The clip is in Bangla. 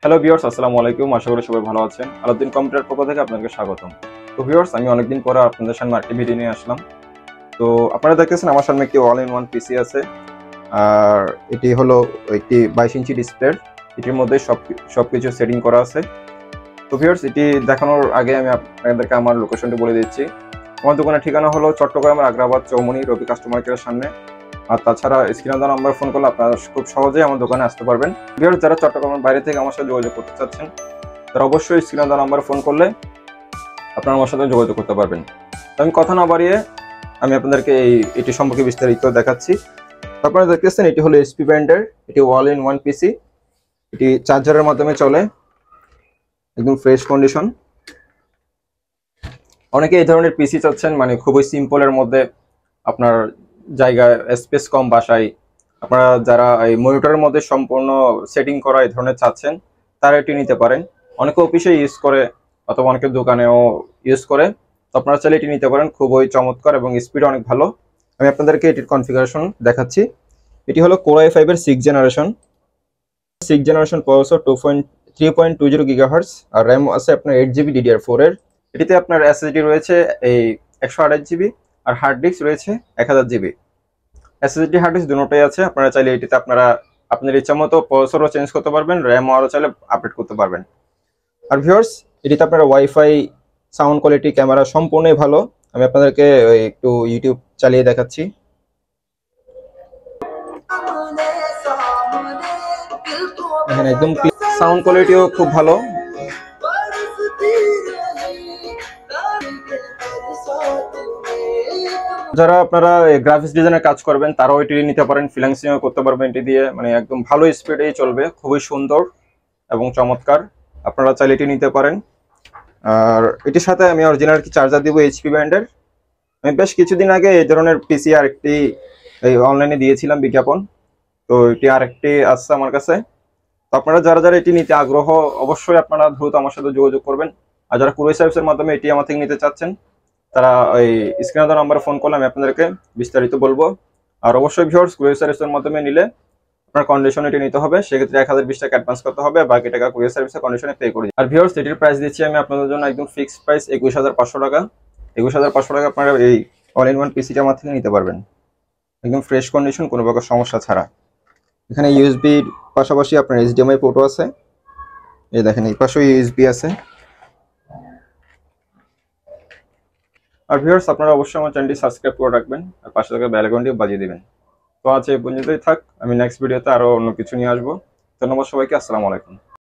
হ্যালো ভিউয়ার্স, আসসালামু আলাইকুম। আশা করি সবাই ভালো আছেন। আলাউদ্দিন কম্পিউটার পক্ষ থেকে আপনাদেরকে স্বাগতম। তো ভিউয়ার্স, আমি অনেকদিন পরে আপনাদের সামনে আরেকটি ভিডিও নিয়ে আসলাম। তো আপনারা দেখতেছেন আমার সামনে একটি অল ইন ওয়ান পিসি আছে। আর এটি হলো একটি 22 ইঞ্চি ডিসপ্লে। এটির মধ্যে সবকিছু সেটিং করা আছে। তো ভিউয়ার্স, এটি দেখানোর আগে আমি আপনাদেরকে আমার লোকেশনটি বলে দিচ্ছি। আমার দোকানের ঠিকানা হলো চট্টগ্রামের আগ্রাবাদ চৌমনি রবি কাস্টমার কেয়ারের সামনে। আর তাছাড়া স্ক্রিনে দেওয়া নাম্বার ফোন করলে আপনারা খুব সহজেই আমার দোকানে আসতে পারবেন। ভিউয়ার্স, যারা চট্টগ্রামের বাইরে থেকে আমার সাথে যোগাযোগ করতে চাচ্ছেন তারা অবশ্যই স্ক্রিনে দেওয়া নাম্বার ফোন করলে আপনারা আমার সাথে যোগাযোগ করতে পারবেন। তো আমি কথা না বাড়িয়ে আমি আপনাদেরকে এটি সম্পর্কে বিস্তারিত দেখাচ্ছি। আপনারা দেখতেছেন এটি হলো এইচপি ব্র্যান্ডের, এটি অল ইন ওয়ান পিসি। এটি চার্জারের মাধ্যমে চলে, একদম ফ্রেশ কন্ডিশন। অনেকে এই ধরনের পিসি চাচ্ছেন, মানে খুবই সিম্পলের মধ্যে, আপনার জায়গায় স্পেস কম বাসায় আপনারা যারা এই মনিটরের মধ্যে সম্পূর্ণ সেটিং করা এই ধরনের চাচ্ছেন তারা এটি নিতে পারেন। অনেকে অফিসে ইউজ করে অথবা অনেকে দোকানেও ইউজ করে। তো আপনারা চাইলে এটি নিতে পারেন, খুবই চমৎকার এবং স্পিড অনেক ভালো। আমি আপনাদেরকে এটির কনফিগারেশন দেখাচ্ছি। এটি হলো কোর i5 এর 6th জেনারেশন প্রসেসর 3.20 GHz, আর র্যাম আছে আপনার 8GB DDR4 এর। এটিতে আপনার এসএসডি রয়েছে এই 128GB, আর হার্ড ডিস্ক রয়েছে 1000GB। এসএসডি হার্ড ডিস্ক দুটোই আছে। আপনারা চাইলে এটিতে আপনার ইচ্ছা মতো প্রসেসরও চেঞ্জ করতে পারবেন, র্যামও আরও চাইলে আপডেট করতে পারবেন। আর ভিউয়ার্স, এটিতে আপনারা ওয়াইফাই, সাউন্ড কোয়ালিটি, ক্যামেরা সম্পূর্ণই ভালো। আমি আপনাদেরকে একটু ইউটিউব চালিয়ে দেখাচ্ছি। এখানে একদম সাউন্ড কোয়ালিটিও খুব ভালো। যারা আপনারা গ্রাফিক্স ডিজাইনের কাজ করবেন তারাও এটি নিতে পারেন, ফ্রিল্যান্সিংও করতে পারবেন এটি দিয়ে, মানে একদম ভালো স্পিডেই চলবে, খুবই সুন্দর এবং চমৎকার। আপনারা চাইলে এটি নিতে পারেন। আর এটির সাথে আমি অরিজিনাল কি চার্জার দিব এইচপি ব্র্যান্ডের। আমি বেশ কিছুদিন আগে এই ধরনের পিসি আরেকটি অনলাইনে দিয়েছিলাম বিজ্ঞাপন। তো এটি আরেকটি আসছে আমার কাছে। তো আপনারা যারা যারা এটি নিতে আগ্রহ অবশ্যই আপনারা দ্রুত আমার সাথে যোগাযোগ করবেন। আর যারা কুরিয়ার সার্ভিসের মাধ্যমে এটি আমার থেকে নিতে চাচ্ছেন তারা ওই স্ক্রিনে দেওয়া নাম্বারে ফোন করলে আমি আপনাদেরকে বিস্তারিত বলবো। আর অবশ্যই ভিউয়ার্স, কুরিয়ার সার্ভিসের মাধ্যমে নিলে আপনার কন্ডিশন এটি নিতে হবে, সেক্ষেত্রে 1020 টাকা অ্যাডভান্স করতে হবে, বাকি টাকা কুরিয়ার সার্ভিসের কন্ডিশনে পে করে। আর ভিউয়ার্স, এটির প্রাইস দিচ্ছি আমি আপনাদের জন্য একদম ফিক্সড প্রাইস 21500 টাকা। 21500 টাকা আপনারা এই অল ইন ওয়ান পিসিটা আমার থেকে নিতে পারবেন, একদম ফ্রেশ কন্ডিশন, কোনো প্রকার সমস্যা ছাড়া। এখানে ইউএসবির পাশাপাশি আপনার এইচডিএমআই পোর্টও আছে। এই দেখেন, এই পাশেও ইউএসবি আছে। আর ভিউয়ার্স, আপনারা অবশ্যই আমার চ্যানেলটি সাবস্ক্রাইব করে রাখবেন আর পাশে থাকা বেল আইকনটি বাজিয়ে দিবেন। তো আজ এই পর্যন্তই থাক, আমি নেক্সট ভিডিওতে আরো অন্য কিছু নিয়ে আসবো। ধন্যবাদ সবাইকে, আসসালামু আলাইকুম।